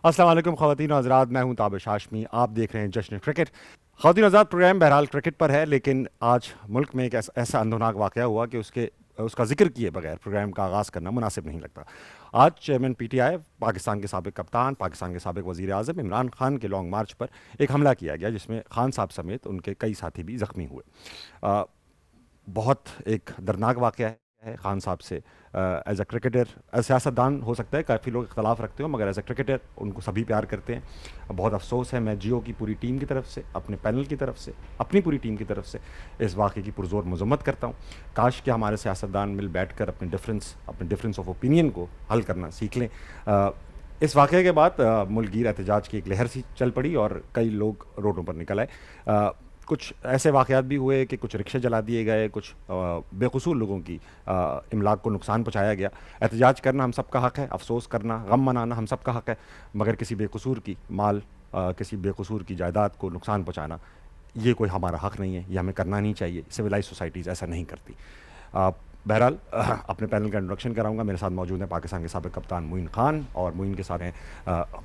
अस्सलाम वालेकुम ख़वातीन और हज़रात, मैं हूं ताबिश हाशमी। आप देख रहे हैं जश्न क्रिकेट। ख़वातीन और हज़रात, प्रोग्राम बहरहाल क्रिकेट पर है, लेकिन आज मुल्क में एक ऐसा अंदोनाक वाक़या हुआ कि उसका जिक्र किए बगैर प्रोग्राम का आगाज़ करना मुनासिब नहीं लगता। आज चेयरमैन पीटीआई, पाकिस्तान के साबिक़ कप्तान, पाकिस्तान के साबिक़ वज़ीर आज़म इमरान खान के लॉन्ग मार्च पर एक हमला किया गया, जिसमें खान साहब समेत उनके कई साथी भी ज़ख्मी हुए। अ, बहुत एक दर्दनाक वाक़या है खान साहब से। एज अ क्रिकेटर, सियासतदान हो सकता है काफ़ी लोग इख्तलाफ रखते हो, मगर एज अ क्रिकेटर उनको सभी प्यार करते हैं। बहुत अफसोस है, मैं जियो की पूरी टीम की तरफ से, अपने पैनल की तरफ से, अपनी पूरी टीम की तरफ से इस वाक़े की पुरज़ोर मज़म्मत करता हूँ। काश कि हमारे सियासतदान मिल बैठ कर अपने डिफरेंस ऑफ ओपिनियन को हल करना सीख लें। इस वाक़े के बाद मुल्कगीर एहतजाज की एक लहर सी चल पड़ी और कई लोग रोडों पर निकल आए। कुछ ऐसे वाक़यात भी हुए कि कुछ रिक्शे जला दिए गए, कुछ बेकसूर लोगों की इमलाक को नुकसान पहुँचाया गया। एहतजाज करना हम सब का हक़ है, अफसोस करना, गम मनाना हम सब का हक़ है, मगर किसी बेकसूर की माल, किसी बेकसूर की जायदाद को नुकसान पहुँचाना, ये कोई हमारा हक़ नहीं है, ये हमें करना नहीं चाहिए। सिविलाइज सोसाइटीज़ ऐसा नहीं करती। बहरहाल अपने पैनल का इंट्रोडक्शन कराऊंगा। मेरे साथ मौजूद हैं पाकिस्तान के साबिक़ कप्तान मोइन खान, और मोइन के साथ हैं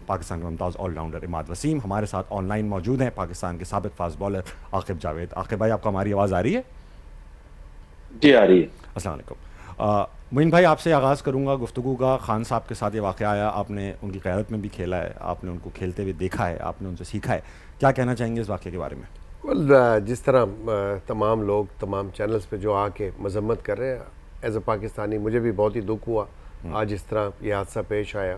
पाकिस्तान के मुमताज़ ऑलराउंडर इमाद वसीम। हमारे साथ ऑनलाइन मौजूद हैं पाकिस्तान के साबिक़ फास्ट बॉलर आकिब जावेद। आकिब भाई, आपको हमारी आवाज़ आ रही है? जी आ रही है। अस्सलाम वालेकुम। मोइन भाई, आपसे आगाज़ करूंगा गुफ्तगू का। खान साहब के साथ ये वाक़या आया, आपने उनकी क़यादत में भी खेला है, आपने उनको खेलते हुए देखा है, आपने उनसे सीखा है। क्या कहना चाहेंगे इस वाक़े के बारे में? जिस तरह तमाम लोग तमाम चैनल्स पे जो आके मजम्मत कर रहे हैं, एज अ पाकिस्तानी मुझे भी बहुत ही दुख हुआ आज इस तरह ये हादसा पेश आया।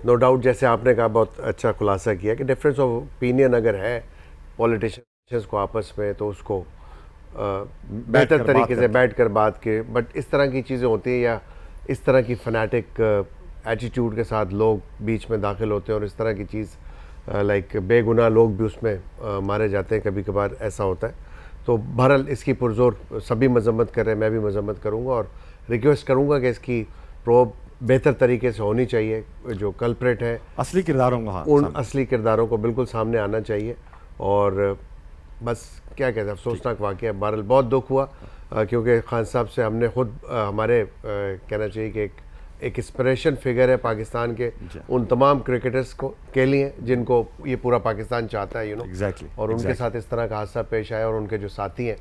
नो डाउट, जैसे आपने कहा, बहुत अच्छा खुलासा किया कि डिफरेंस ऑफ ओपिनियन अगर है पॉलिटिशियंस को आपस में, तो उसको बेहतर तरीके से बैठ कर बात के, बट इस तरह की चीज़ें होती हैं या इस तरह की फनाटिक एटीट्यूड के साथ लोग बीच में दाखिल होते हैं और इस तरह की चीज़ लाइक बेगुनाह लोग भी उसमें मारे जाते हैं, कभी कभार ऐसा होता है। तो बहरहाल इसकी पुरजोर सभी मजम्मत कर रहे हैं, मैं भी मजम्मत करूँगा और रिक्वेस्ट करूँगा कि इसकी प्रोब बेहतर तरीके से होनी चाहिए। जो कल्प्रेट है, असली किरदारों को, हाँ, उन असली किरदारों को बिल्कुल सामने आना चाहिए। और बस क्या कहते हैं, अफसोसनाक वाक़या है। बहरहाल बहुत दुख हुआ क्योंकि खान साहब से हमने खुद हमारे कहना चाहिए कि एक इंस्पिरेशन फिगर है पाकिस्तान के उन तमाम क्रिकेटर्स को के लिए जिनको ये पूरा पाकिस्तान चाहता है, Exactly, और उनके exactly. साथ इस तरह का हादसा पेश आया और उनके जो साथी हैं,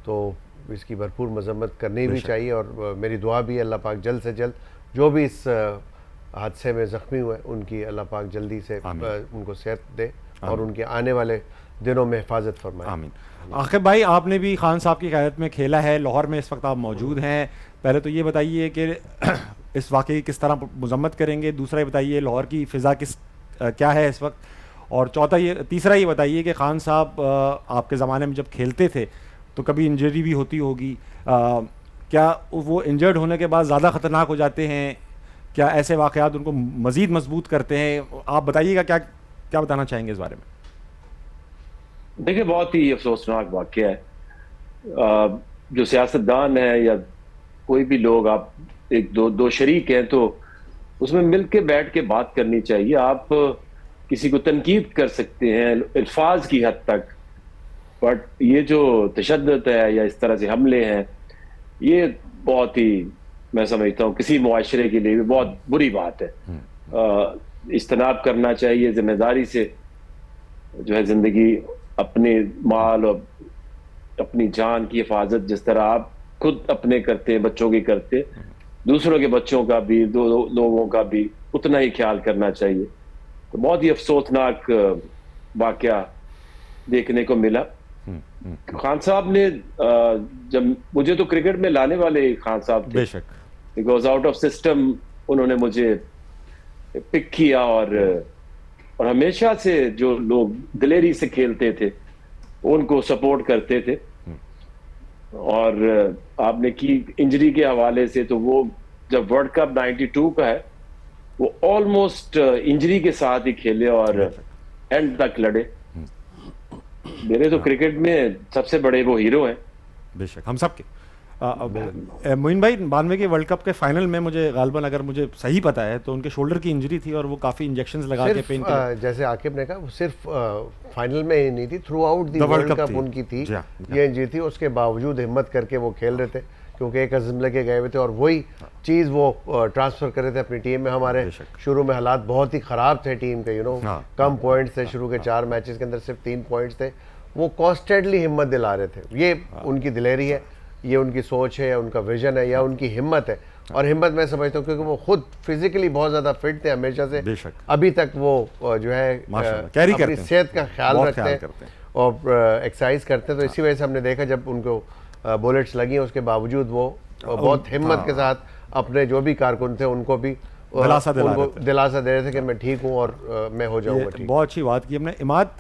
तो इसकी भरपूर मजम्मत करनी भी चाहिए। और मेरी दुआ भी है अल्लाह पाक जल्द से जल्द जो भी इस हादसे में ज़ख्मी हुए उनकी अल्लाह पाक जल्दी से उनको सेहत दे और उनके आने वाले दिनों में हिफाजत फरमाए। आमीन। आकिब भाई, आपने भी खान साहब की क़यादत में खेला है, लाहौर में इस वक्त आप मौजूद हैं। पहले तो ये बताइए कि इस वाक़े की किस तरह मजम्मत करेंगे, दूसरा ये बताइए लाहौर की फ़िज़ा क्या है इस वक्त, और तीसरा ये बताइए कि खान साहब आपके ज़माने में जब खेलते थे तो कभी इंजरी भी होती होगी, क्या वो इंजर्ड होने के बाद ज़्यादा ख़तरनाक हो जाते हैं? क्या ऐसे वाक़यात उनको मज़ीद मजबूत करते हैं? आप बताइएगा, क्या क्या बताना चाहेंगे इस बारे में? देखिए, बहुत ही अफसोसनाक वाक़या है। जो सियासतदान है या कोई भी लोग, आप एक दो शरीक हैं तो उसमें मिल के बैठ के बात करनी चाहिए। आप किसी को तनकीद कर सकते हैं अल्फाज की हद तक, बट ये जो तशद्दुद है या इस तरह से हमले हैं, ये बहुत ही, मैं समझता हूँ किसी मुआशरे के लिए भी बहुत बुरी बात है। इज्तनाब करना चाहिए, जिम्मेदारी से जो है ज़िंदगी, अपने माल और अपनी जान की हिफाजत जिस तरह आप खुद अपने करते हैं, बच्चों की करते, दूसरों के बच्चों का भी, दो लोगों का भी उतना ही ख्याल करना चाहिए। तो बहुत ही अफसोसनाक वाकया देखने को मिला। खान साहब ने, जब मुझे तो क्रिकेट में लाने वाले खान साहब थे, बेशक, बिकॉज आउट ऑफ सिस्टम उन्होंने मुझे पिक किया और हमेशा से जो लोग दिलेरी से खेलते थे उनको सपोर्ट करते थे। और आपने की इंजरी के हवाले से, तो वो जब वर्ल्ड कप 92 का है, वो ऑलमोस्ट इंजरी के साथ ही खेले और एंड तक लड़े। मेरे तो क्रिकेट में सबसे बड़े वो हीरो हैं। बेशक, हम सब के। मोइन भाई, 92 के वर्ल्ड कप के फाइनल में मुझे गालबन, अगर मुझे सही पता है, तो उनके शोल्डर की इंजरी थी और वो काफ़ी इंजेक्शंस लगा के पेन किलर, जैसे आकिब ने कहा, वो सिर्फ फाइनल में ही नहीं थी, through out the world cup उनकी थी। ये इंजरी थी, उसके बावजूद हिम्मत करके वो खेल रहे थे। क्योंकि एक अज़्म लेके गए हुए थे और वही चीज़ वो ट्रांसफ़र कर रहे थे अपनी टीम में। हमारे शुरू में हालात बहुत ही ख़राब थे टीम के, कम पॉइंट्स थे, शुरू के 4 मैचेस के अंदर सिर्फ 3 पॉइंट्स थे। वो कॉन्स्टेंटली हिम्मत दिला रहे थे। ये उनकी दिलेरी है, ये उनकी सोच है, या उनका विजन है, या उनकी हिम्मत है। और हिम्मत मैं समझता हूँ क्योंकि वो खुद फिजिकली बहुत ज़्यादा फिट थे हमेशा से, अभी तक वो जो है अपनी सेहत का ख्याल रखते हैं और एक्सरसाइज करते हैं। तो इसी वजह से हमने देखा जब उनको बुलेट्स लगी उसके बावजूद वो बहुत हिम्मत के साथ अपने जो भी कारकुन थे उनको भी दिलासा दे रहे थे कि मैं ठीक हूँ और मैं हो जाऊँगा ठीक। बहुत अच्छी बात की हमने। इमाद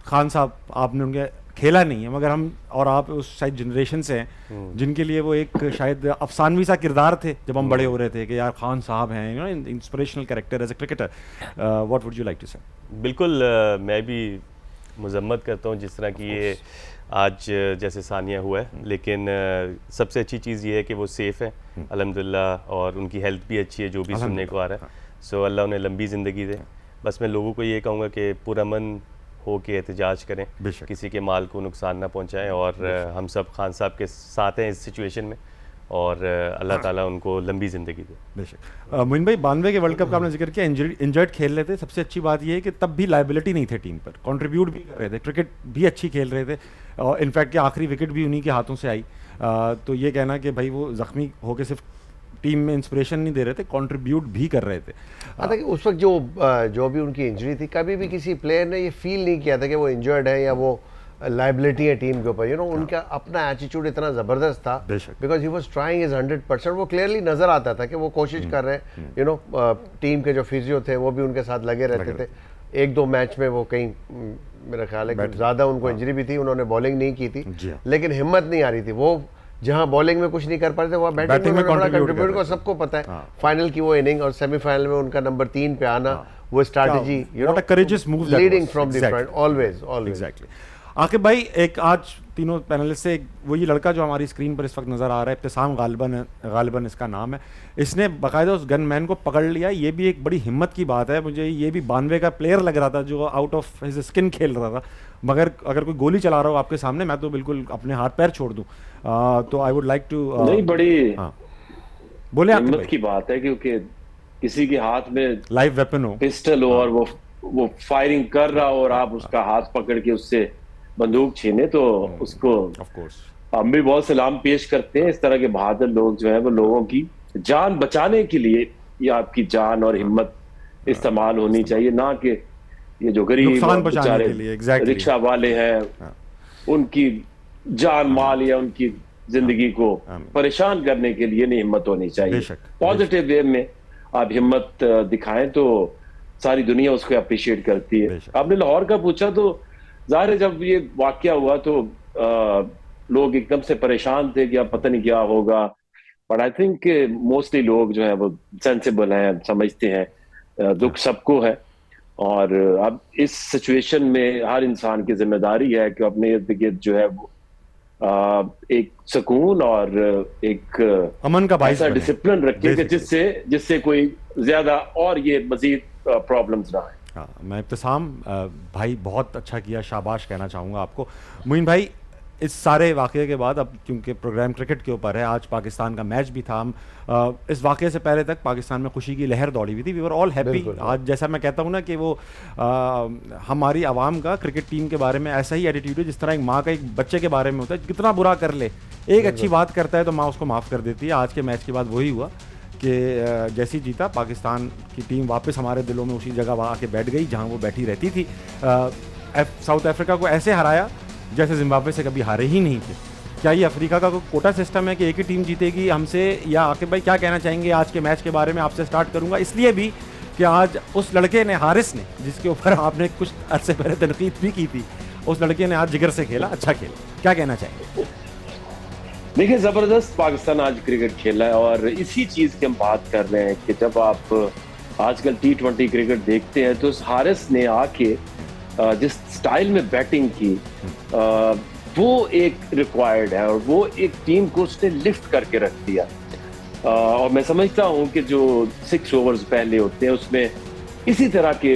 खान साहब, आपने उनके खेला नहीं है, मगर हम और आप उस शायद जनरेशन से हैं जिनके लिए वो एक शायद अफसानवी सा किरदार थे जब हम बड़े हो रहे थे कि यार खान साहब हैं, inspirational character as a cricketer. What would you like to say? बिल्कुल, मैं भी मजम्मत करता हूँ जिस तरह की ये आज जैसे सानिया हुआ है, लेकिन सबसे अच्छी चीज़ ये है कि वो सेफ़ है अल्हम्दुलिल्लाह, और उनकी हेल्थ भी अच्छी है जो भी सुनने को आ रहा है। सो अल्लाह उन्हें लंबी ज़िंदगी दे। बस मैं लोगों को ये कहूँगा कि पुरअमन हो के एहतजाज करें, किसी के माल को नुकसान ना पहुँचाएँ, और हम सब खान साहब के साथ हैं इस सिचुएशन में, और अल्लाह ताला उनको लंबी ज़िंदगी दे। बेशक। मोइन भाई, 92 के वर्ल्ड कप का आपने जिक्र किया, इंजर्ड खेल रहे थे। सबसे अच्छी बात यह है कि तब भी लायबिलिटी नहीं थे टीम पर, कंट्रीब्यूट भी कर रहे थे, क्रिकेट भी अच्छी खेल रहे थे, और इनफैक्ट कि आखिरी विकेट भी उन्हीं के हाथों से आई। तो ये कहना कि भाई वो ज़ख्मी होकर सिर्फ टीम में इंस्पिरेशन नहीं दे रहे थे, कंट्रीब्यूट भी कर रहे थे। कि उस वक्त जो भी उनकी इंजरी थी, कभी भी किसी प्लेयर ने ये फील नहीं किया था कि वो इंजर्ड है या वो लाइबिलिटी है टीम के ऊपर। उनका अपना एटीट्यूड इतना ज़बरदस्त था, because he was trying his 100%। वो क्लियरली नज़र आता था कि वो कोशिश कर रहे हैं। टीम के जो फिजियो थे वो भी उनके साथ लगे रहते थे। 1-2 मैच में वो कहीं मेरा ख्याल है कि ज़्यादा उनको इंजरी भी थी, उन्होंने बॉलिंग नहीं की थी, लेकिन हिम्मत नहीं आ रही थी। वो जहां बॉलिंग में कुछ नहीं कर पाते थे, वहाँ बैटिंग में बड़ा कंट्रीब्यूट को सबको पता है। फाइनल की वो इनिंग और सेमीफाइनल में उनका नंबर 3 पे आना, वो strategy, leading from the front, always. Exactly. Aqib भाई, एक आज तीनों पैनलिस्ट से वो ये लड़का जो हमारी स्क्रीन पर इस वक्त नज़र आ रहा है, इब्तिसाम गालिबन इसका नाम है, इसने बाकायदा उस गनमैन को पकड़ लिया। ये भी एक बड़ी हिम्मत की बात है। मुझे ये भी 92 का प्लेयर लग रहा था जो आउट ऑफ हिज स्किन खेल रहा था, मगर अगर कोई गोली चला रहा हो आपके सामने, मैं तो बिल्कुल अपने हाथ पैर छोड़ दूँ। तो आई वुड लाइक टू नहीं, बड़ी बोले हिम्मत की बात है, क्योंकि किसी के हाथ में लाइव वेपन हो, पिस्टल हो, और वो फायरिंग कर रहा हो और आप उसका हाथ पकड़ के उससे बंदूक छीने, तो उसको हम भी बहुत सलाम पेश करते हैं। इस तरह के बहादुर लोग जो है वो लोगों की जान बचाने के लिए, या आपकी जान और हिम्मत इस्तेमाल होनी चाहिए, ना कि ये जो गरीब बेचारे रिक्शा वाले हैं उनकी जान माल या उनकी जिंदगी को परेशान करने के लिए नहीं हिम्मत होनी चाहिए। पॉजिटिव वे में आप हिम्मत दिखाएं तो सारी दुनिया उसको अप्रिशिएट करती है। आपने लाहौर का पूछा, तो जाहिर है जब ये वाकया हुआ तो लोग एकदम से परेशान थे कि अब पता नहीं क्या होगा, बट आई थिंक मोस्टली लोग जो है वो सेंसिबल हैं, समझते हैं दुख सबको है, और अब इस सिचुएशन में हर इंसान की जिम्मेदारी है कि अपने इर्द गिर्द जो है वो एक सुकून और एक अमन का ऐसा डिसिप्लिन रखे कि जिससे कोई ज्यादा और ये मजीद प्रॉब्लम्स ना आए। हाँ, मैं इब्तिसाम भाई बहुत अच्छा किया, शाबाश कहना चाहूँगा आपको। मोइन भाई, इस सारे वाक़े के बाद, अब क्योंकि प्रोग्राम क्रिकेट के ऊपर है, आज पाकिस्तान का मैच भी था, हम इस वाक़े से पहले तक पाकिस्तान में खुशी की लहर दौड़ी हुई थी, वी वर ऑल हैप्पी। आज जैसा मैं कहता हूँ ना कि वो हमारी आवाम का क्रिकेट टीम के बारे में ऐसा ही एटीट्यूड है जिस तरह एक माँ का एक बच्चे के बारे में होता है, कितना बुरा कर ले, एक अच्छी बात करता है तो माँ उसको माफ़ कर देती है। आज के मैच के बाद वही हुआ कि जैसे ही जीता पाकिस्तान की टीम, वापस हमारे दिलों में उसी जगह आके बैठ गई जहाँ वो बैठी रहती थी। साउथ अफ्रीका को ऐसे हराया जैसे जिम्बाब्वे से कभी हारे ही नहीं थे। क्या ये अफ्रीका का कोई कोटा सिस्टम है कि एक ही टीम जीतेगी हमसे? या आकिब भाई क्या कहना चाहेंगे आज के मैच के बारे में? आपसे स्टार्ट करूंगा, इसलिए भी कि आज उस लड़के ने, हारिस ने, जिसके ऊपर आपने कुछ अरसे पहले तनकीद भी की थी, उस लड़के ने आज जिगर से खेला, अच्छा खेला, क्या कहना चाहेंगे? देखिए, जबरदस्त पाकिस्तान आज क्रिकेट खेला है, और इसी चीज की हम बात कर रहे हैं कि जब आप आजकल T20 क्रिकेट देखते हैं तो उस हारिस ने आके जिस स्टाइल में बैटिंग की, वो एक रिक्वायर्ड है, और वो एक टीम को उसने लिफ्ट करके रख दिया। और मैं समझता हूँ कि जो 6 ओवर्स पहले होते हैं उसमें इसी तरह के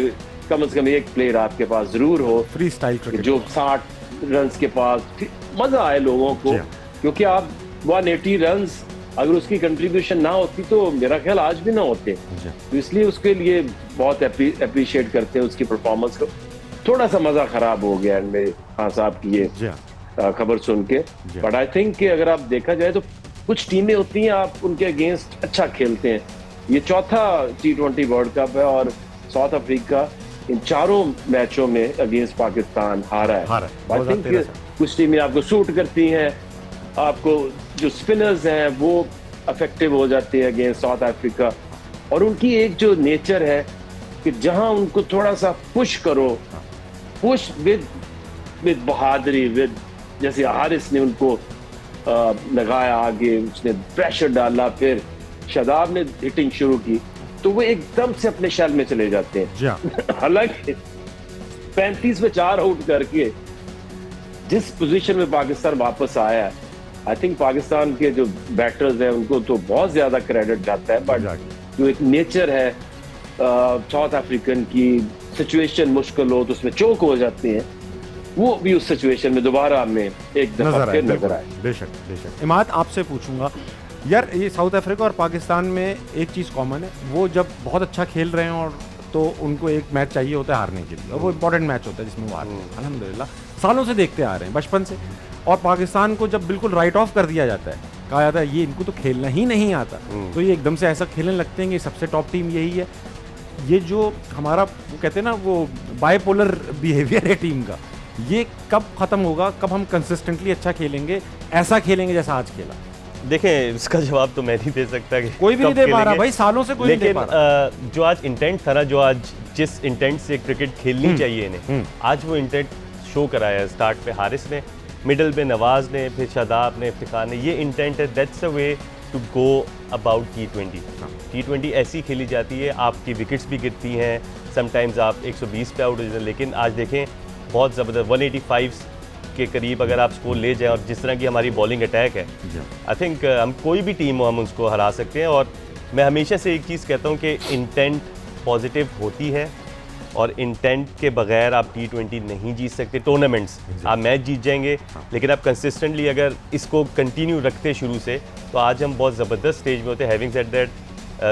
कम से कम एक प्लेयर आपके पास जरूर हो, फ्री स्टाइल जो 60 रन के पास, मजा आए लोगों को, क्योंकि आप 180 रन अगर उसकी कंट्रीब्यूशन ना होती तो मेरा ख्याल आज भी ना होते। तो इसलिए उसके लिए बहुत अप्रिशिएट करते हैं उसकी परफॉर्मेंस को। थोड़ा सा मजा खराब हो गया मेरे खान साहब की ये खबर सुन के, बट आई थिंक कि अगर आप देखा जाए तो कुछ टीमें होती हैं आप उनके अगेंस्ट अच्छा खेलते हैं। ये चौथा T20 वर्ल्ड कप है और साउथ अफ्रीका इन चारों मैचों में अगेंस्ट पाकिस्तान हारा है। आई थिंक कुछ टीमें आपको सूट करती हैं, आपको जो स्पिनर्स हैं वो अफेक्टिव हो जाते हैं अगेंस्ट साउथ अफ्रीका, और उनकी एक जो नेचर है कि जहां उनको थोड़ा सा पुश करो, पुश विद बहादुरी, विद जैसे हारिस ने उनको लगाया आगे, उसने प्रेशर डाला, फिर शादाब ने हिटिंग शुरू की, तो वो एकदम से अपने शैल में चले जाते हैं। हालांकि 35 में 4 आउट करके जिस पोजीशन में पाकिस्तान वापस आया है, आई थिंक पाकिस्तान के जो बैटर्स हैं उनको तो बहुत ज्यादा क्रेडिट जाता है, बट जो एक नेचर है साउथ अफ्रीकन की, सिचुएशन मुश्किल हो तो उसमें चौक हो जाते हैं, वो भी उस सिचुएशन में दोबारा हमें एक दफा फिर नजर आए। बेशक बेशक। इमाद आपसे पूछूंगा यार, ये साउथ अफ्रीका और पाकिस्तान में एक चीज़ कॉमन है, वो जब बहुत अच्छा खेल रहे हैं और तो उनको एक मैच चाहिए होता है हारने के लिए, और वो इंपॉर्टेंट मैच होता है जिसमें वो हारते हैं। अल्हम्दुलिल्लाह सालों से देखते आ रहे हैं बचपन से। और पाकिस्तान को जब बिल्कुल राइट ऑफ कर दिया जाता है, कहा जाता है ये इनको तो खेलना ही नहीं आता, तो ये एकदम से ऐसा खेलने लगते हैं कि सबसे टॉप टीम यही है। ये जो हमारा वो कहते हैं ना वो बाइपोलर बिहेवियर है टीम का, ये कब खत्म होगा, कब हम कंसिस्टेंटली अच्छा खेलेंगे, ऐसा खेलेंगे जैसा आज खेला? देखें, इसका जवाब तो मैं नहीं दे सकता कि कोई भी नहीं दे पा रहा भाई, सालों से कोई नहीं दे पा रहा। जो आज इंटेंट था ना, जो आज जिस इंटेंट से क्रिकेट खेलनी चाहिए इन्हें, आज वो इंटेंट शो कराया। स्टार्ट पे हारिस ने, मिडल पे नवाज ने, फिर शादाब ने, इफ्तिखार ने, ये इंटेंट है। That's a way to go about T20 ऐसी खेली जाती है, आपकी विकेट्स भी गिरती हैं, समटाइम्स आप 120 पे आउट हो जाते हैं, लेकिन आज देखें बहुत ज़बरदस्त 185 के करीब अगर आप स्कोर ले जाएं, और जिस तरह की हमारी बॉलिंग अटैक है, आई थिंक हम कोई भी टीम हो हम उसको हरा सकते हैं। और मैं हमेशा से एक चीज़ कहता हूँ कि इंटेंट पॉजिटिव होती है, और इंटेंट के बगैर आप T20 नहीं जीत सकते। टूर्नामेंट्स आप मैच जीत जाएंगे, लेकिन आप कंसिस्टेंटली अगर इसको कंटिन्यू रखते शुरू से, तो आज हम बहुत ज़बरदस्त स्टेज में होते। हैविंग सेड दैट,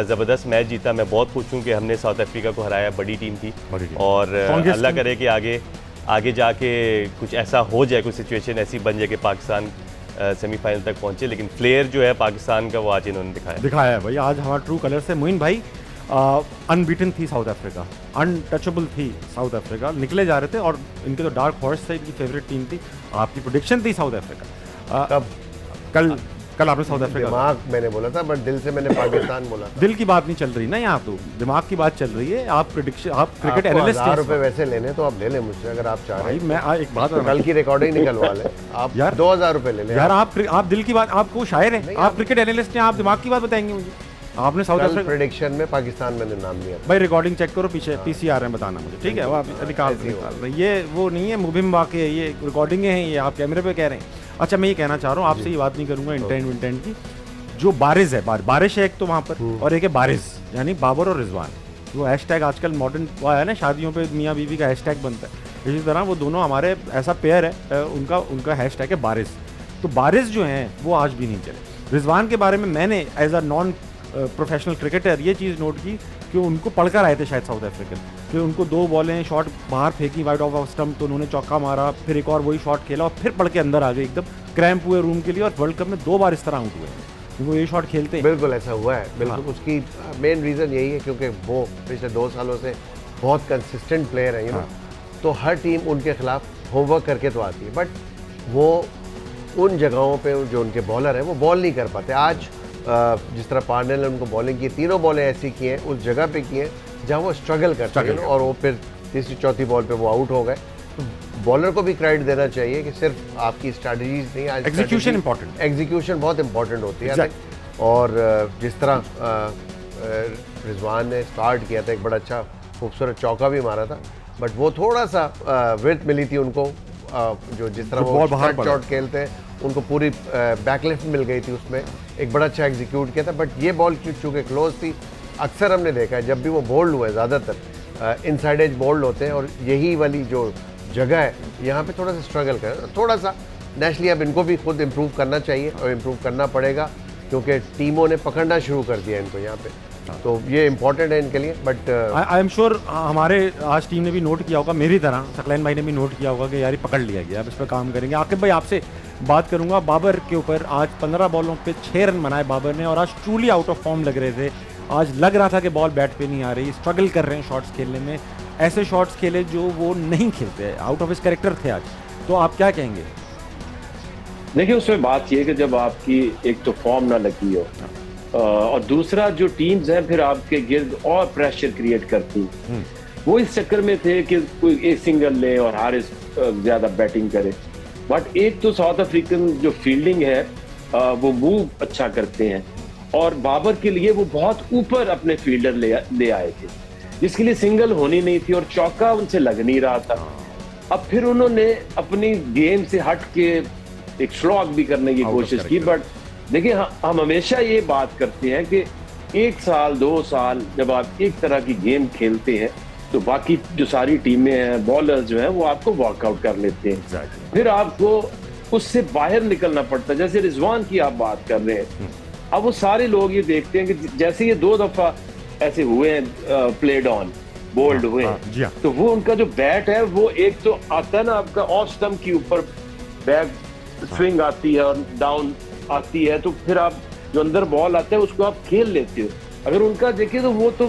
ज़बरदस्त मैच जीता, मैं बहुत खुश हूँ कि हमने साउथ अफ्रीका को हराया, बड़ी टीम थी, और अल्लाह करे कि आगे जाके कुछ ऐसा हो जाए, कुछ सिचुएशन ऐसी बन जाए कि पाकिस्तान सेमीफाइनल तक पहुंचे। लेकिन फ्लेयर जो है पाकिस्तान का, वो आज इन्होंने दिखाया है भाई। आज हमारा ट्रू कलर से मोइन भाई अनबीटन थी साउथ अफ्रीका, अनटचेबल थी साउथ अफ्रीका, निकले जा रहे थे, और इनके तो डार्क हॉर्स थे, इनकी फेवरेट टीम थी। आपकी प्रेडिक्शन थी साउथ अफ्रीका, कल आपने साउथ अफ्रीका, दिमाग मैंने बोला था, बट दिल से मैंने पाकिस्तान बोला था। दिल की बात नहीं चल रही ना यहाँ, तो दिमाग की बात चल रही है। आप प्रेडिक्शन, आप क्रिकेट एनालिस्ट हैं। 1000 रुपए वैसे लेने तो आप ले लें मुझसे, अगर आप चाह रहे हैं। मैं एक बात, कल की रिकॉर्डिंग निकलवा लें आप, यार 2000 रुपए ले लें यार। आप दिल की बात, आपको शायर है, आप क्रिकेट एनालिस्ट हैं, आप दिमाग की बात बताएंगे मुझे। आपने साउथ अफ्रीका प्रेडिक्शन में पाकिस्तान मैंने नाम लिया भाई। रिकॉर्डिंग चेक करो पीछे, PCR है, बताना मुझे, ठीक है? वो आप निकाल ये वो नहीं है मुबिम वाक़ है, ये रिकॉर्डिंग है, ये आप कैमरे पे कह रहे हैं। अच्छा, मैं ये कहना चाह रहा हूँ, आपसे ये बात नहीं करूँगा इंटेंट की। जो बारिश है, बारिश है एक तो वहाँ पर, और एक है बारिश, यानी बाबर और रिजवान। वो हैशटैग आजकल मॉडर्न वो है ना, शादियों पे मियाँ बीवी का हैशटैग बनता है, इसी तरह वो दोनों हमारे ऐसा पेयर है, उनका हैशटैग है बारिश। तो बारिश जो हैं वो आज भी नहीं चले। रिजवान के बारे में मैंने as a non professional cricketer ये चीज़ नोट की कि उनको पढ़कर आए थे शायद साउथ अफ्रीकन, कि उनको 2 बॉलें शॉट बाहर फेंकी वाइड ऑफ स्टंप, तो उन्होंने चौका मारा, फिर एक और वही शॉट खेला, और फिर पढ़ के अंदर आ गए, एकदम क्रैम्प हुए रूम के लिए, और वर्ल्ड कप में 2 बार इस तरह आउट हुए हैं, वो ये शॉट खेलते हैं। बिल्कुल ऐसा हुआ है, बिल्कुल। उसकी मेन रीज़न यही है क्योंकि वो पिछले 2 सालों से बहुत कंसिस्टेंट प्लेयर है, तो हर टीम उनके खिलाफ होमवर्क करके तो आती है, बट वो उन जगहों पे जो उनके बॉलर हैं वो बॉल नहीं कर पाते। आज जिस तरह पांड्या ने उनको बॉलिंग की, 3 बॉलें ऐसी की हैं उस जगह पे की हैं जहाँ वो स्ट्रगल करते हैं, और वो फिर तीसरी चौथी बॉल पे वो आउट हो गए। तो बॉलर को भी क्रेडिट देना चाहिए कि सिर्फ आपकी स्ट्रैटेजीज नहीं, आज एग्जीक्यूशन इंपॉर्टेंट, एग्जीक्यूशन बहुत इंपॉर्टेंट होती है। और जिस तरह रिजवान ने स्टार्ट किया था, एक बड़ा अच्छा खूबसूरत चौका भी मारा था, बट वो थोड़ा सा विड्थ मिली थी उनको, जो जिस तरह वो शॉट खेलते हैं उनको पूरी बैकलिफ्ट मिल गई थी, उसमें एक बड़ा अच्छा एग्जीक्यूट किया था। बट ये बॉल चूँकि क्लोज थी, अक्सर हमने देखा है जब भी वो बोल्ड हुए, ज़्यादातर इनसाइड एज बोल्ड होते हैं, और यही वाली जो जगह है यहाँ पे थोड़ा सा स्ट्रगल करें, थोड़ा सा नेचुरली अब इनको भी खुद इम्प्रूव करना चाहिए और इम्प्रूव करना पड़ेगा, क्योंकि टीमों ने पकड़ना शुरू कर दिया इनको यहाँ पे, तो ये इम्पोर्टेंट है इनके लिए। बट आई एम श्योर हमारे आज टीम ने भी नोट किया होगा, मेरी तरह सकलैन भाई ने भी नोट किया होगा कि यार ये पकड़ लिया गया, अब इस पर काम करेंगे। आकिब भाई आपसे बात करूंगा बाबर के ऊपर। आज 15 बॉलों पे 6 रन बनाए बाबर ने और आज ट्रूली आउट ऑफ फॉर्म लग रहे थे। आज लग रहा था कि बॉल बैट पे नहीं आ रही, स्ट्रगल कर रहे हैं शॉट्स खेलने में, ऐसे शॉट्स खेले जो वो नहीं खेलते, आउट ऑफ हिस कैरेक्टर थे आज। तो आप क्या कहेंगे? देखिए उसमें बात यह है कि जब आपकी एक तो फॉर्म ना लगी हो और दूसरा जो टीम्स हैं फिर आपके गिर्द और प्रेशर क्रिएट करती, वो इस चक्कर में थे कि कोई एक सिंगल ले और हारिस ज्यादा बैटिंग करे। बट एक तो साउथ अफ्रीकन जो फील्डिंग है वो मूव अच्छा करते हैं और बाबर के लिए वो बहुत ऊपर अपने फील्डर ले आए थे, जिसके लिए सिंगल होनी नहीं थी और चौका उनसे लग नहीं रहा था। अब फिर उन्होंने अपनी गेम से हट के एक स्लॉग भी करने की कोशिश की। बट देखिए हम हमेशा ये बात करते हैं कि 1 साल 2 साल जब आप एक तरह की गेम खेलते हैं तो बाकी जो सारी टीमें हैं, बॉलर्स जो हैं, वो आपको वॉकआउट कर लेते हैं। फिर आपको उससे बाहर निकलना पड़ता है। जैसे रिजवान की आप बात कर रहे हैं, अब वो सारे लोग ये देखते हैं कि जैसे ये 2 दफा ऐसे हुए हैं प्लेड ऑन बोल्ड हुए हैं, तो वो उनका जो बैट है वो एक तो आता है ना आपका ऑफ स्टंप के ऊपर बैक स्विंग आती है और डाउन आती है, तो फिर आप जो अंदर बॉल आता है उसको आप खेल लेते हो। अगर उनका देखिए तो वो तो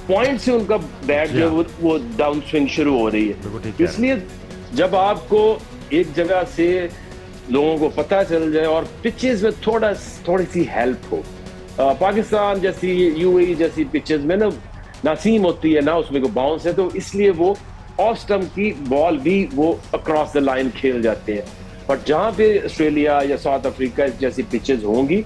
पॉइंट से उनका बैट जो है वो डाउन स्विंग शुरू हो रही है। इसलिए जब आपको एक जगह से लोगों को पता चल जाए और पिचेस में थोड़ी सी हेल्प हो, पाकिस्तान जैसी यूएई जैसी पिचेस में ना सीम होती है ना उसमें को बाउंस है, तो इसलिए वो ऑफ स्टंप की बॉल भी वो अक्रॉस द लाइन खेल जाते हैं। बट जहाँ पे ऑस्ट्रेलिया या साउथ अफ्रीका जैसी पिचेस होंगी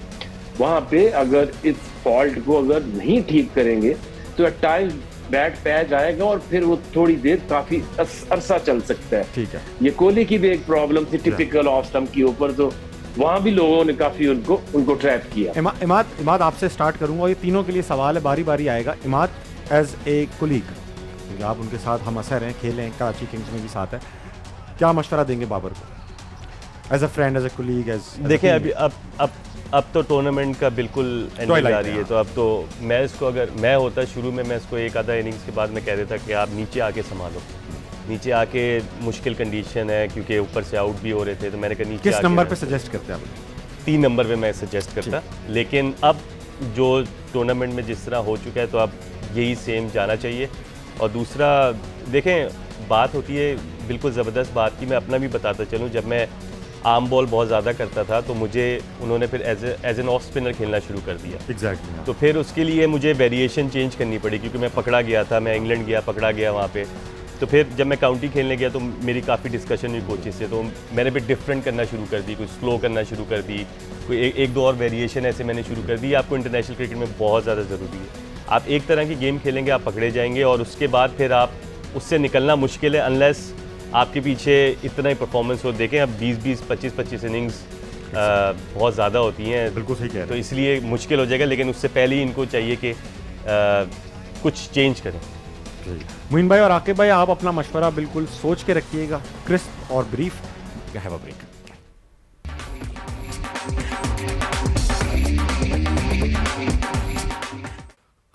वहाँ पे अगर इस फॉल्ट को अगर नहीं ठीक करेंगे तो एट टाइम्स बैट पै जाएगा और फिर वो थोड़ी देर काफी अरसा चल सकता है। ठीक है, ये कोहली की भी एक प्रॉब्लम थी टिपिकल ऑफ स्टंप के ऊपर, तो वहां भी लोगों ने काफी उनको ट्रैप किया। इमाद आपसे स्टार्ट करूंगा, ये तीनों के लिए सवाल है, बारी बारी आएगा। इमाद एज ए कुलीग, आप उनके साथ हम असर हैं, खेले हैं, कराची किंग्स में भी साथ है, क्या मशवरा देंगे बाबर को as a friend, as a colleague? देखिए अभी अब तो टूर्नामेंट का बिल्कुल एंडिंग आ रही है, तो अब तो मैं इसको, अगर मैं होता शुरू में मैं इसको एक आधा इनिंग्स के बाद मैं कह देता कि आप नीचे आके संभालो, नीचे आके मुश्किल कंडीशन है क्योंकि ऊपर से आउट भी हो रहे थे, तो मैंने कहा नीचे। किस नंबर पे सजेस्ट करते हैं आप? 3 नंबर पे मैं सजेस्ट करता, लेकिन अब जो टूर्नामेंट में जिस तरह हो चुका है तो अब यही सेम जाना चाहिए। और दूसरा देखें बात होती है बिल्कुल ज़बरदस्त बात की, मैं अपना भी बताता चलूँ, जब मैं आर्म बॉल बहुत ज़्यादा करता था तो मुझे उन्होंने फिर एज एन ऑफ स्पिनर खेलना शुरू कर दिया। एग्जैक्टली। तो फिर उसके लिए मुझे वेरिएशन चेंज करनी पड़ी क्योंकि मैं पकड़ा गया था, मैं इंग्लैंड गया पकड़ा गया वहाँ पे। तो फिर जब मैं काउंटी खेलने गया तो मेरी काफ़ी डिस्कशन हुई कोचेज से, तो मैंने भी डिफरेंट करना शुरू कर दी, कुछ स्लो करना शुरू कर दी, कोई एक दो और वेरिएशन ऐसे मैंने शुरू कर दी। आपको इंटरनेशनल क्रिकेट में बहुत ज़्यादा ज़रूरी है, आप एक तरह की गेम खेलेंगे आप पकड़े जाएंगे और उसके बाद फिर आप उससे निकलना मुश्किल है अनलेस आपके पीछे इतना ही परफॉर्मेंस हो। देखें अब 20-20, 25-25 इनिंग्स बहुत ज़्यादा होती हैं, बिल्कुल सही कह रहे हैं, तो इसलिए मुश्किल हो जाएगा, लेकिन उससे पहले ही इनको चाहिए कि कुछ चेंज करें। मोइन भाई और आकिब भाई, आप अपना मशवरा बिल्कुल सोच के रखिएगा, क्रिस्प और ब्रीफ। Have a break.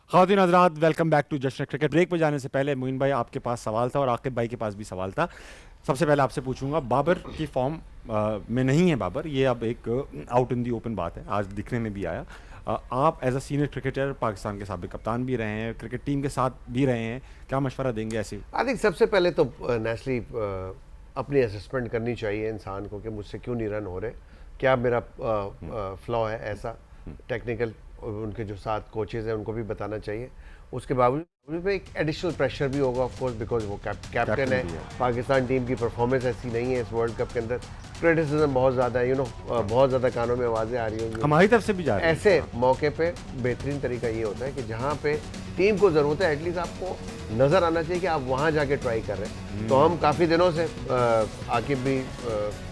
ख़वातीन हज़रात, welcome back to Jashn cricket. Break पे जाने से पहले मोइन भाई आपके पास सवाल था और आकिब भाई के पास भी सवाल था। सबसे पहले आपसे पूछूंगा, बाबर की फॉर्म में नहीं है बाबर, ये अब एक आउट इन दी ओपन बात है, आज दिखने में भी आया। आप as a senior cricketer, Pakistan के साबिक़ कप्तान भी रहे हैं, क्रिकेट टीम के साथ भी रहे हैं, क्या मशवरा देंगे ऐसे? आई थिंक सबसे पहले तो नेचुरली अपनी असेसमेंट करनी चाहिए इंसान को कि मुझसे क्यों नहीं रन हो रहे, क्या मेरा फ्लॉ है ऐसा। टेक्निकल उनके जो साथ कोचेज़ हैं उनको भी बताना चाहिए। उसके बावजूद में एक एडिशनल प्रेशर भी होगा ऑफ कोर्स, बिकॉज वो कैप्टन है। पाकिस्तान टीम की परफॉर्मेंस ऐसी नहीं है इस वर्ल्ड कप के अंदर, क्रिटिसिज्म बहुत ज़्यादा है, बहुत ज़्यादा कानों में आवाज़ें आ रही होंगी, हमारी तरफ से भी जा रही है। ऐसे मौके पे बेहतरीन तरीका ये होता है कि जहाँ पे टीम को ज़रूरत है एटलीस्ट आपको नज़र आना चाहिए कि आप वहाँ जाके ट्राई कर रहे हैं। तो हम काफ़ी दिनों से आकिब भी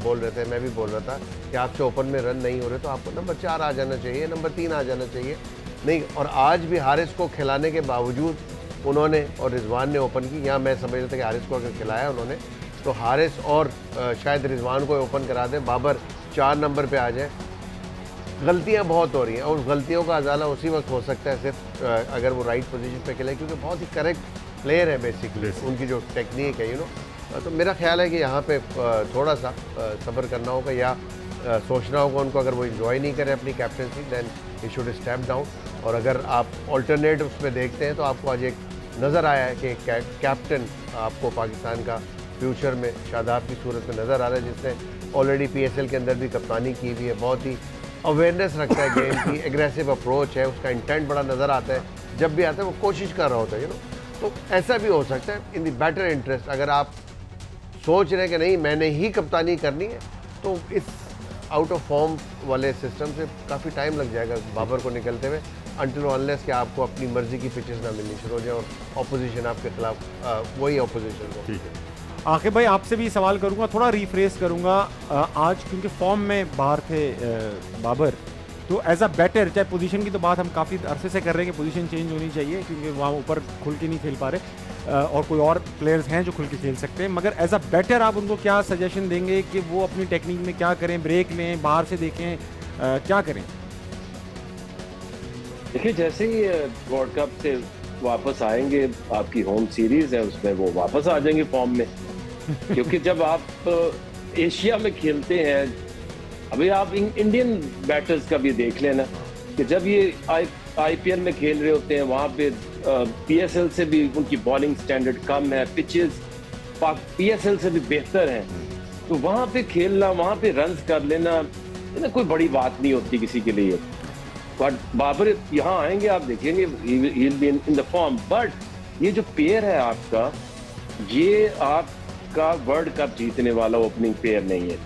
बोल रहे थे, मैं भी बोल रहा था कि आपसे ओपन में रन नहीं हो रहे तो आपको नंबर 4 आ जाना चाहिए, नंबर 3 आ जाना चाहिए नहीं। और आज भी हारिस को खिलाने के बावजूद उन्होंने और रिजवान ने ओपन की, यहाँ मैं समझ रहा था कि हारिस को अगर खिलाया उन्होंने तो हारिस और शायद रिजवान को ओपन करा दें, बाबर 4 नंबर पे आ जाए। गलतियां बहुत हो रही हैं और उस गलतियों का अजाला उसी वक्त हो सकता है सिर्फ अगर वो राइट पोजीशन पे खेले, क्योंकि बहुत ही करेक्ट प्लेयर है बेसिकली, उनकी जो टेक्निक है तो मेरा ख्याल है कि यहाँ पे थोड़ा सा सब्र करना होगा या सोचना होगा उनको, अगर वो इंजॉय नहीं करे अपनी कैप्टनसी देन ही शुड स्टेप डाउन। और अगर आप ऑल्टरनेट उसमें देखते हैं तो आपको आज एक नज़र आया है कि कैप्टन आपको पाकिस्तान का फ्यूचर में शादाब की सूरत में नज़र आ रहा है, जिसने ऑलरेडी PSL के अंदर भी कप्तानी की हुई है, बहुत ही अवेयरनेस रखता है गेम की, एग्रेसिव अप्रोच है, उसका इंटेंट बड़ा नज़र आता है, जब भी आता है वो कोशिश कर रहा होता है तो ऐसा भी हो सकता है इन द बेटर इंटरेस्ट। अगर आप सोच रहे हैं कि नहीं मैंने ही कप्तानी करनी है तो इस आउट ऑफ फॉर्म वाले सिस्टम से काफ़ी टाइम लग जाएगा बाबर को निकलते हुए, अनटिल अनलेस कि आपको अपनी मर्जी की पिचेस ना मिलनी शुरू हो जाए और ऑपोजिशन आपके खिलाफ वही ऑपोजिशन को। ठीक है आकिब भाई, आपसे भी सवाल करूंगा, थोड़ा रिफ्रेश करूंगा। आज क्योंकि फॉर्म में बाहर थे बाबर, तो एज अ बैटर, चाहे पोजीशन की तो बात हम काफ़ी अरसे से कर रहे हैं कि पोजीशन चेंज होनी चाहिए क्योंकि वहाँ ऊपर खुल के नहीं खेल पा रहे और कोई और प्लेयर्स हैं जो खुल के खेल सकते हैं, मगर एज अ बैटर आप उनको क्या सजेशन देंगे कि वो अपनी टेक्निक में क्या करें, ब्रेक लें, बाहर से देखें, क्या करें? देखिए जैसे ही वर्ल्ड कप से वापस आएंगे, आपकी होम सीरीज है उसमें वो वापस आ जाएंगे फॉर्म में क्योंकि जब आप एशिया में खेलते हैं, अभी आप इंडियन बैटर्स का भी देख लेना कि जब ये IPL में खेल रहे होते हैं वहाँ पे PSL से भी उनकी बॉलिंग स्टैंडर्ड कम है, पिचेस PSL से भी बेहतर हैं, तो वहाँ पे खेलना, वहाँ पे रन्स कर लेना कोई बड़ी बात नहीं होती किसी के लिए। बट बाबर यहाँ आएंगे, आप देखेंगे he'll be in the form, but ये जो पेयर है आपका, ये आपका वर्ल्ड कप जीतने वाला ओपनिंग पेयर नहीं है।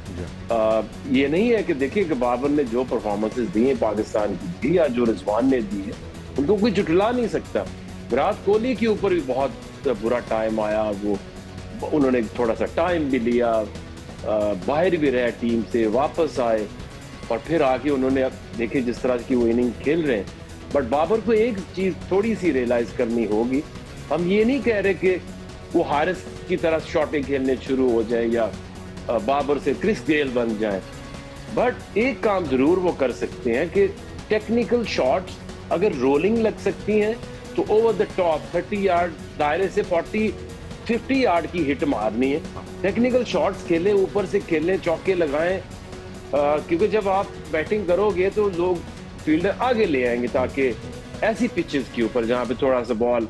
ये नहीं है कि देखिए कि बाबर ने जो परफॉर्मेंसेस दी हैं पाकिस्तान की दी या जो रिजवान ने दी है उनको कोई जुटला नहीं सकता। विराट कोहली के ऊपर भी बहुत बुरा टाइम आया, वो उन्होंने थोड़ा सा टाइम भी लिया, बाहर भी रहे टीम से, वापस आए और फिर आके उन्होंने देखिए जिस तरह की वो इनिंग खेल रहे हैं। बट बाबर को एक चीज थोड़ी सी रियलाइज करनी होगी, हम ये नहीं कह रहे कि वो हारिस की तरह शॉटें खेलने शुरू हो जाए या बाबर से क्रिस गेल बन जाए, बट एक काम जरूर वो कर सकते हैं कि टेक्निकल शॉट्स अगर रोलिंग लग सकती हैं तो ओवर द टॉप 30 यार्ड दायरे से 40-50 यार्ड की हिट मारनी है। टेक्निकल शॉट्स खेलें, ऊपर से खेलें, चौके लगाएं, क्योंकि जब आप बैटिंग करोगे तो लोग फील्डर आगे ले आएंगे ताकि ऐसी पिचेस के ऊपर जहां पे थोड़ा सा बॉल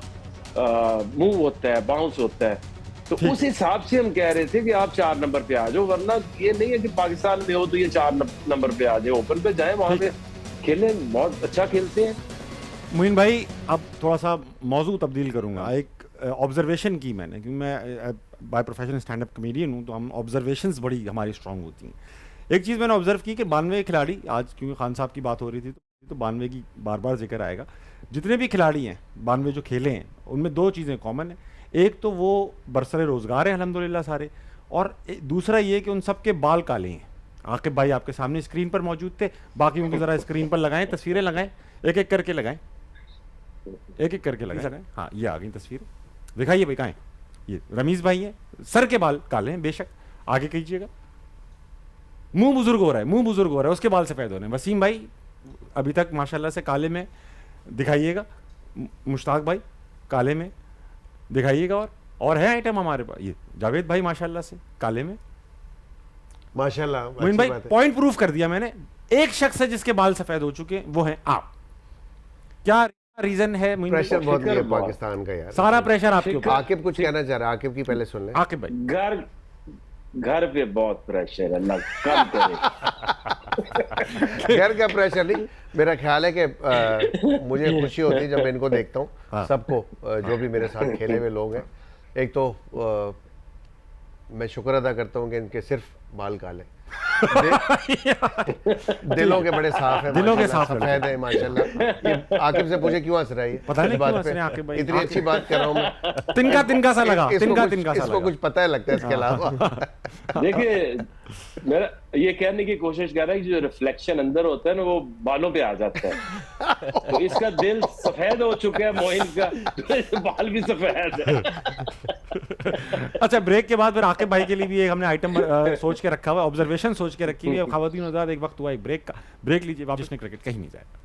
मूव होता है, बाउंस होता है, तो उस हिसाब से हम कह रहे थे कि आप 4 नंबर पे आ जाओ, वरना ये नहीं है कि पाकिस्तान में हो तो ये 4 नंबर पे आ जाए, ओपन पे जाए, वहां पे खेलें, बहुत अच्छा खेलते हैं। मोइन भाई, अब थोड़ा सा मौजू तब्दील करूंगा। एक ऑब्जर्वेशन की मैंने, क्योंकि मैं by profession stand up comedian हूँ, तो हम ऑब्जर्वेशंस बड़ी हमारी स्ट्रांग होती हैं। एक चीज़ मैंने ऑब्जर्व की कि 92 खिलाड़ी, आज क्योंकि खान साहब की बात हो रही थी तो 92 की बार बार जिक्र आएगा, जितने भी खिलाड़ी हैं 92 जो खेले हैं उनमें 2 चीज़ें कॉमन है। एक तो वो बरसरे रोज़गार है अल्हम्दुलिल्लाह सारे, और दूसरा ये कि उन सब के बाल काले हैं। आकिब भाई आपके सामने स्क्रीन पर मौजूद थे, बाकी उनकी ज़रा स्क्रीन पर लगाएं, तस्वीरें लगाएं, एक एक करके लगाएं, एक एक करके लगाएं। हाँ, ये आ गई तस्वीर, दिखाइए भाई, कहाँ है ये? रमीज़ भाई हैं, सर के बाल काले हैं बेशक, आगे कीजिएगा। मुंह बुजुर्ग हो रहा है, मुंह बुजुर्ग हो रहा है, उसके बाल सफ़ेद हो रहे हैं। वसीम भाई अभी तक माशाल्लाह से काले में दिखाइएगा, मुश्ताक भाई काले में दिखाइएगा, और है आइटम हमारे पास, ये जावेद भाई माशाल्लाह से काले में। माशाल्लाह मोइन भाई, पॉइंट प्रूफ कर दिया मैंने, एक शख्स है जिसके बाल सफ़ेद हो चुके हैं, वो है आप। क्या रीजन है? प्रेशर बहुत है पाकिस्तान का यार, सारा प्रेशर आपके ऊपर। आकिब कुछ कहना चाह रहा है, आकिब की पहले सुन लें। आकिब भाई, घर पे बहुत प्रेशर है, अल्लाह कम करे। घर का प्रेशर नहीं, मेरा ख्याल है कि मुझे खुशी होती है जब इनको देखता हूँ, सबको जो भी मेरे साथ खेले हुए लोग हैं। एक तो मैं शुक्र अदा करता हूँ कि इनके सिर्फ बाल काले, दिलों के बड़े साफ है, दिलों के साफ सफेद है माशाल्लाह। ये आकिब से पूछे क्यों हंस रहा है? पता नहीं क्यों हंस रहे हैं आकिब भाई, इतनी अच्छी बात कर रहा हूँ मैं, तिनका सा लगा, तिनका सा इसको लगा। कुछ पता है लगता है इसके अलावा। देखिए मेरा ये कहने की कोशिश कर रहा है कि जो रिफ्लेक्शन अंदर होता है ना वो बालों पे आ जाता है। तो इसका दिल सफेद हो चुका है मोइन का, तो बाल भी सफेद है। अच्छा, ब्रेक के बाद फिर आकिब भाई के लिए भी एक हमने आइटम सोच के रखा हुआ है, ऑब्जर्वेशन सोच के रखी हुई है। खवातीन आज़ाद, एक वक्त हुआ एक ब्रेक का, ब्रेक लीजिए, वापस ने क्रिकेट कहीं नहीं जाएगा।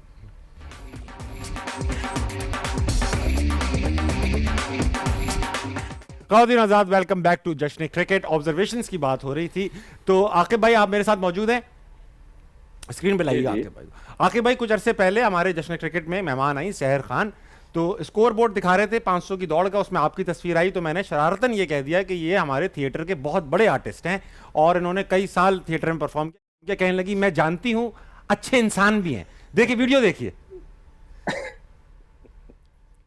खवातीन आज़ाद, welcome back to Jashn cricket. Observations की बात हो रही थी, तो आकिब भाई आप मेरे साथ मौजूद हैं, स्क्रीन पे लाइएगा आकिब भाई। आकिब भाई, कुछ अरसे पहले हमारे जश्न क्रिकेट में मेहमान आई सहर खान, तो स्कोर बोर्ड दिखा रहे थे 500 की दौड़ का, उसमें आपकी तस्वीर आई, तो मैंने शरारतन ये कह दिया कि ये हमारे थिएटर के बहुत बड़े आर्टिस्ट हैं और इन्होंने कई साल थिएटर में परफॉर्म किया। कहने लगी मैं जानती हूँ अच्छे इंसान भी हैं। देखिए वीडियो देखिए,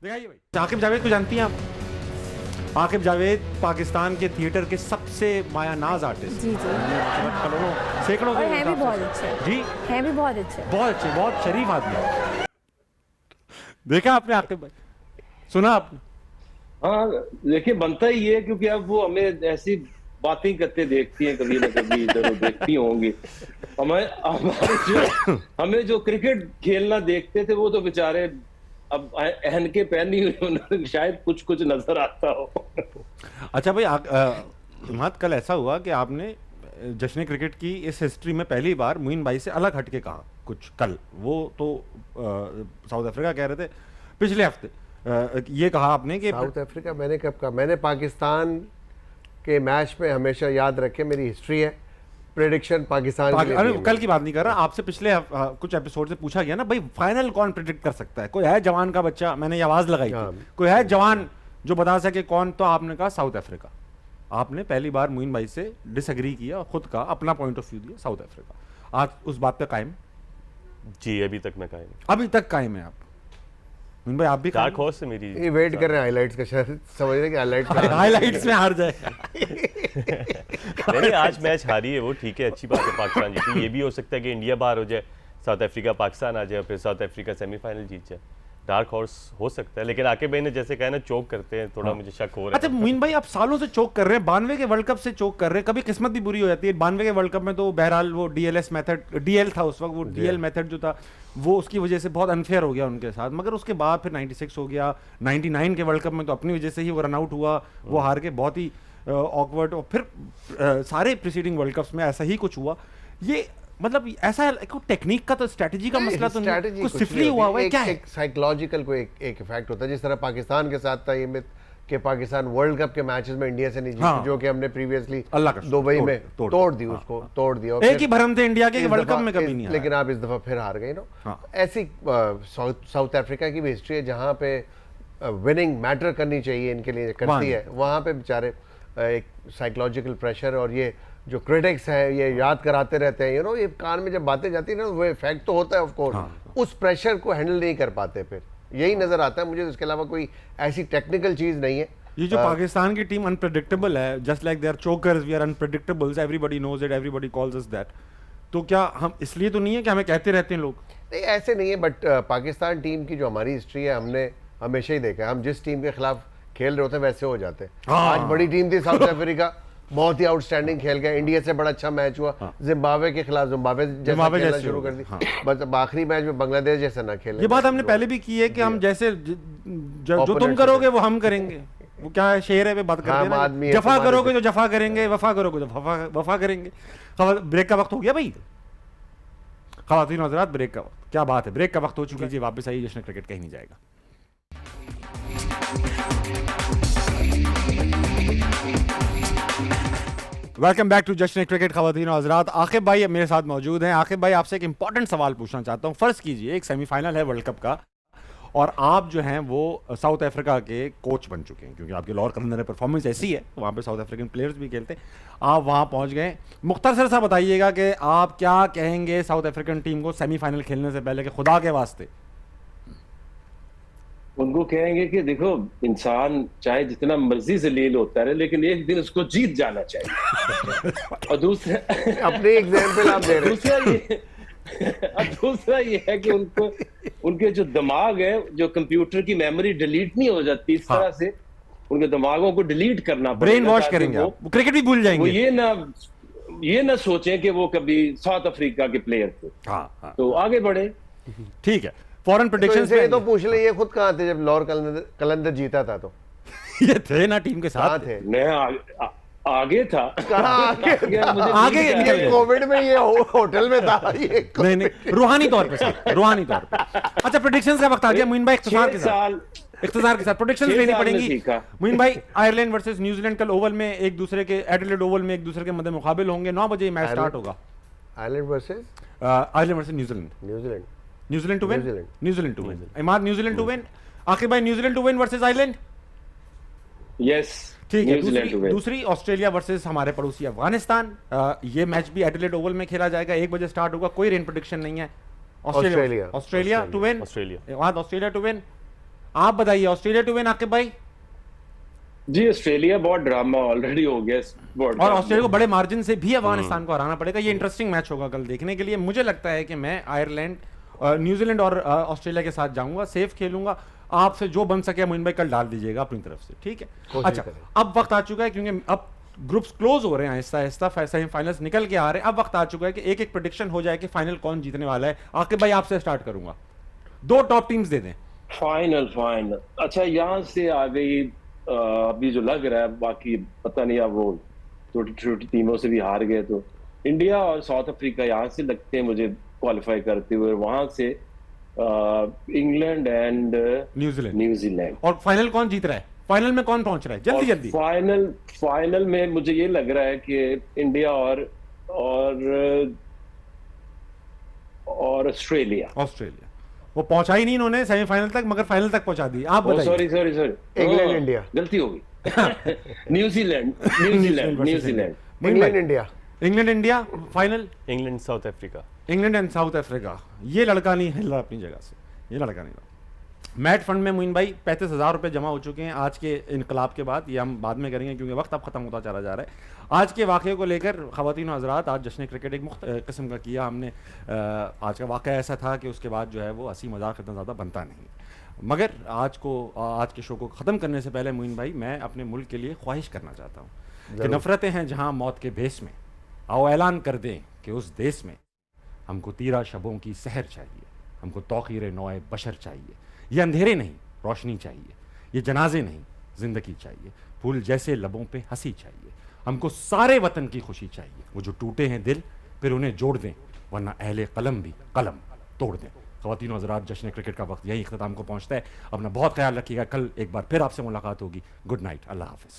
दिखाइए भाई। आकिब जावेद को जानती हैं आप? आकिब जावेद पाकिस्तान के थिएटर के सबसे मायानाज आर्टिस्ट। जी जी, करोड़ों सैकड़ों और के हैं भी हिसाब से। बहुत अच्छे, जी, हैं भी बहुत अच्छे। बहुत अच्छे, बहुत शरीफ आदमी है। देखा आपने आकिब भाई, सुना आपने? हाँ देखिए, बनता ही है क्योंकि अब वो हमें ऐसी बातें करते देखती हैं, कभी ना कभी इधर देखती होंगी। हमें जो क्रिकेट खेलना देखते थे वो तो बेचारे अब एहनके पहनी हुई, उन्हें शायद कुछ कुछ नजर आता हो। अच्छा भाई, इमाद, कल ऐसा हुआ कि आपने जश्न क्रिकेट की इस हिस्ट्री में पहली बार मोइन भाई से अलग हटके कहा कुछ कल। वो तो साउथ अफ्रीका कह रहे थे पिछले हफ्ते, ये कहा आपने कि साउथ अफ्रीका मैंने कब कहा? मैंने पाकिस्तान के मैच में हमेशा याद रखे, मेरी हिस्ट्री है प्रेडिक्शन पाकिस्तान के लिए अरे दी है कल की बात नहीं कर रहा, आपसे पिछले कुछ एपिसोड से पूछा गया ना भाई, फाइनल कौन प्रेडिक्ट कर सकता है? कोई है जवान का बच्चा? मैंने ये आवाज लगाई हाँ। थी, कोई है जवान जो बता सके कौन? तो आपने कहा साउथ अफ्रीका। आपने पहली बार मोइन भाई से डिसएग्री किया और खुद का अपना पॉइंट ऑफ व्यू दिया साउथ अफ्रीका। आज उस बात पे कायम? जी, अभी तक मैं कायम। अभी तक कायम है आप? मोइन भाई आप भी डार्क हॉर्स से मेरी ये वेट कर रहे हैं हाइलाइट्स का, शायद समझ रहे हैं कि हाइलाइट्स में हार जाए। नहीं, आज मैच हारी है वो ठीक है, अच्छी बात है, पाकिस्तान जीती। ये भी हो सकता है कि इंडिया बाहर हो जाए, साउथ अफ्रीका पाकिस्तान आ जाए, फिर साउथ अफ्रीका सेमीफाइनल जीत जाए। डार्क हॉर्स हो सकता है, लेकिन आकिब भाई ने जैसे कहा ना चोक करते हैं, थोड़ा मुझे शक हो रहा अच्छा है। मोइन भाई, आप सालों से चोक कर रहे हैं, 92 के वर्ल्ड कप से चोक कर रहे हैं, कभी किस्मत भी बुरी हो जाती है। 92 के वर्ल्ड कप में तो बहरहाल वो डीएलएस मेथड, डीएल था उस वक्त, वो डीएल मेथड जो था वो उसकी वजह से बहुत अनफेयर हो गया उनके साथ। मगर उसके बाद फिर 96 हो गया, 99 के वर्ल्ड कप में तो अपनी वजह से ही वो रन आउट हुआ, वो हार के बहुत ही ऑकवर्ड। और फिर सारे प्रीसीडिंग वर्ल्ड कप्स में ऐसा ही कुछ हुआ। ये मतलब ऐसा टेक्निक का तो, स्ट्रेटजी का मसला तो नहीं, कुछ सिफली हुआ है, क्या है? एक साइकोलॉजिकल को एक इफेक्ट होता है, जिस तरह पाकिस्तान के साथ था ये मिथ कि पाकिस्तान वर्ल्ड कप के मैचेस में इंडिया से नहीं जीती, हाँ। जो कि हमने प्रीवियसली अल्लाह का दुबई तोड़- में तोड़- तोड़ दी, हाँ, उसको हाँ। तोड़ दिया। और एक फिर ही भरम थे इंडिया के इस वर्ल्ड कप दफा- में कभी नहीं आया। लेकिन आप इस दफा फिर हार गए ना। हाँ। ऐसी साउथ अफ्रीका की भी हिस्ट्री है जहाँ पे विनिंग मैटर करनी चाहिए, इनके लिए करती है, वहाँ पे बेचारे एक साइकोलॉजिकल प्रेशर और ये जो क्रिटिक्स है ये याद कराते रहते हैं, ये कान में जब बातें जाती है ना, वो इफेक्ट तो होता है ऑफ कोर्स। उस प्रेशर को हैंडल नहीं कर पाते, फिर यही नजर आता है मुझे। इसके अलावा कोई ऐसी टेक्निकल चीज नहीं है। ये जो पाकिस्तान की टीम अनप्रेडिक्टेबल है, just like they are chokers, we are unpredictables, everybody knows it, everybody calls us that. तो क्या हम इसलिए तो नहीं है कि हमें कहते रहते हैं लोग? नहीं, ऐसे नहीं है, बट पाकिस्तान टीम की जो हमारी हिस्ट्री है, हमने हमेशा ही देखा है, हम जिस टीम के खिलाफ खेल रहे होते हैं वैसे हो जाते हैं। हाँ। आज बड़ी टीम थी साउथ अफ्रीका, बहुत ही आउटस्टैंडिंग खेल गया, इंडिया से बड़ा अच्छा मैच हुआ। जिम्बाब्वे के खिलाफ जिम्बाब्वे जैसा खेलना जैसे शुरू हो कर गया, दी, हाँ। बस अब आखिरी मैच में बांग्लादेश जैसा ना खेले। ये बात हमने पहले भी की है कि हम जैसे जो तुम Opponents करोगे वो हम करेंगे। वो क्या है, शेर है पे बात करते हैं हम आदमी ना, है, जफा तुम्हारे करोगे तो जफा करेंगे, वफा करोगे तो वफा करेंगे। ब्रेक का वक्त हो गया भाई, ख़वातीन हज़रात, ब्रेक का वक्त। क्या बात है, ब्रेक का वक्त हो चुका है। वापस आइए, जश्न क्रिकेट कहीं नहीं जाएगा। Welcome back to Jashn cricket. ख़वातीन और हज़रात, आकिब भाई मेरे साथ मौजूद हैं। आकिब भाई, आपसे एक इंपॉर्टेंट सवाल पूछना चाहता हूँ। फ़र्ज़ कीजिए एक सेमीफाइनल है वर्ल्ड कप का और आप जो हैं वो साउथ अफ्रीका के कोच बन चुके हैं, क्योंकि आपके लॉर्ड कलंदर परफॉर्मेंस ऐसी है, वहाँ पे साउथ अफ्रीकन प्लेयर्स भी खेलते हैं। आप वहाँ पहुँच गए, मुख्तसर सा बताइएगा कि आप क्या कहेंगे साउथ अफ्रीकन टीम को सेमीफाइनल खेलने से पहले कि खुदा के वास्ते? उनको कहेंगे कि देखो, इंसान चाहे जितना मर्जी जलील होता रहे, लेकिन एक दिन उसको जीत जाना चाहिए। और दूसरा अपने एग्जाम्पल आप दे रहे हैं। दूसरा ये है कि उनको, उनके जो दिमाग है, जो कंप्यूटर की मेमोरी डिलीट नहीं हो जाती इस तरह से, उनके दिमागों को डिलीट करना ब्रेन वॉश करेंगे वो, आप, क्रिकेट भी भूल वो जाएंगे। ये ना ये ना सोचें कि वो कभी साउथ अफ्रीका के प्लेयर थे, हाँ हाँ तो आगे बढ़े। ठीक है, फॉरेन तो प्रेडिक्शंस इनसे ये तो पूछ ले, ये खुद कहाँ थे जब लॉर्ड कलंदर जीता था? तो ये थे ना टीम के कहाँ साथ थे? मैं आगे था। कहाँ आगे? मुझे आगे नींद निकल आ गए। गई। कोविड में ये होटल में था ये। नहीं नहीं, रूहानी तौर पे सर, रूहानी तौर पे। अच्छा, प्रेडिक्शंस का वक्त आ गया मोइन भाई, इख्तिसार के 6 साथ, साल इख्तिसार के साथ प्रेडिक्शंस 6 लेनी साल में पड़ेंगी। सीखा। मोइन भाई, आयरलैंड वर्सेस न्यूजीलैंड कल ओवल में एक दूसरे के, एडिलेड ओवल में एक दूसरे के मध्य मुकाबिल होंगे। 9 बजे मैच स्टार्ट होगा। Ireland versus Ireland versus New Zealand. New Zealand. New Zealand to win, New Zealand. New Zealand to win, Imad New Zealand to win. आखिर भाई, New Zealand to win versus Ireland. Yes, ठीक है, न्यूजीलैंड दूसरी दूसरी ऑस्ट्रेलिया वर्सेस हमारे पड़ोसी अफगानिस्तान। ये मैच भी एडिलेड ओवल में खेला जाएगा, 1 बजे स्टार्ट होगा। कोई रेन प्रेडिक्शन नहीं है। Australia. Australia to win, Australia. वहां ऑस्ट्रेलिया टू विन। आप बताइए, ऑस्ट्रेलिया टू विन आकिब भाई? जी, ऑस्ट्रेलिया बहुत ड्रामा ऑलरेडी हो गया इस वर्ल्ड और कप ऑस्ट्रेलिया को में। बड़े मार्जिन से भी अफगानिस्तान को हराना पड़ेगा। ये इंटरेस्टिंग मैच होगा कल देखने के लिए। मुझे लगता है कि मैं आयरलैंड, न्यूजीलैंड और ऑस्ट्रेलिया के साथ जाऊंगा, सेफ खेलूंगा। आपसे जो बन सके मोइन भाई कल डाल दीजिएगा अपनी तरफ से, ठीक है? कोशिश अच्छा, करें। अब वक्त आ चुका है, क्योंकि अब ग्रुप्स क्लोज हो रहे हैं आहिस्ता आहिस्ता, सेमीफाइनल्स निकल के आ रहे हैं। अब वक्त आ चुका है कि एक एक प्रेडिक्शन हो जाए कि फाइनल कौन जीतने वाला है। आकिब भाई, आपसे स्टार्ट करूंगा, 2 टॉप टीम्स दे दें। फाइनल। अच्छा, यहाँ से आ गई अभी जो लग रहा है, बाकी पता नहीं, अब वो छोटी छोटी टीमों से भी हार गए, तो इंडिया और साउथ अफ्रीका यहाँ से लगते हैं मुझे क्वालिफाई करते हुए। वहां से इंग्लैंड एंड न्यूजीलैंड। और फाइनल कौन जीत रहा है? फाइनल में कौन पहुंच रहा है? जल्दी जल्दी। फाइनल में मुझे ये लग रहा है कि इंडिया और ऑस्ट्रेलिया। वो पहुंचा ही नहीं इन्होंने सेमीफाइनल तक, मगर फाइनल तक पहुंचा दी। आप बताइए। Sorry England India. गलती हो गई। New Zealand. England India. England India final. England south Africa. England and south Africa. ये लड़का नहीं हिल रहा अपनी जगह से, ये लड़का नहीं रहा। मैट फंड में मोइन भाई 35,000 रुपये जमा हो चुके हैं आज के इनकलाब के बाद। ये हम बाद में करेंगे क्योंकि वक्त अब खत्म होता चला जा रहा है। आज के वाक़े को लेकर ख़वातीन और हज़रात, आज जश्न क्रिकेट एक मुख्तलिफ किस्म का किया हमने। आज का वाक़ा ऐसा था कि उसके बाद जो है वो हंसी मजाक इतना ज़्यादा बनता नहीं। मगर आज के शो को ख़त्म करने से पहले मोइन भाई, मैं अपने मुल्क के लिए ख्वाहिश करना चाहता हूँ कि नफ़रतें हैं जहाँ मौत के भेस में, आओ ऐलान कर दें कि उस देश में हमको तीरा शबों की सहर चाहिए, हमको तौक़ीर नौए बशर चाहिए। ये अंधेरे नहीं, रोशनी चाहिए। ये जनाजे नहीं, जिंदगी चाहिए। फूल जैसे लबों पे हंसी चाहिए। हमको सारे वतन की खुशी चाहिए। वो जो टूटे हैं दिल, फिर उन्हें जोड़ दें, वरना अहले कलम भी कलम तोड़ दें। ख़वातीन और हज़रात, जश्न क्रिकेट का वक्त यही इख्तिताम को पहुंचता है। अपना बहुत ख्याल रखिएगा। कल एक बार फिर आपसे मुलाकात होगी। गुड नाइट, अल्लाह हाफ़िज़।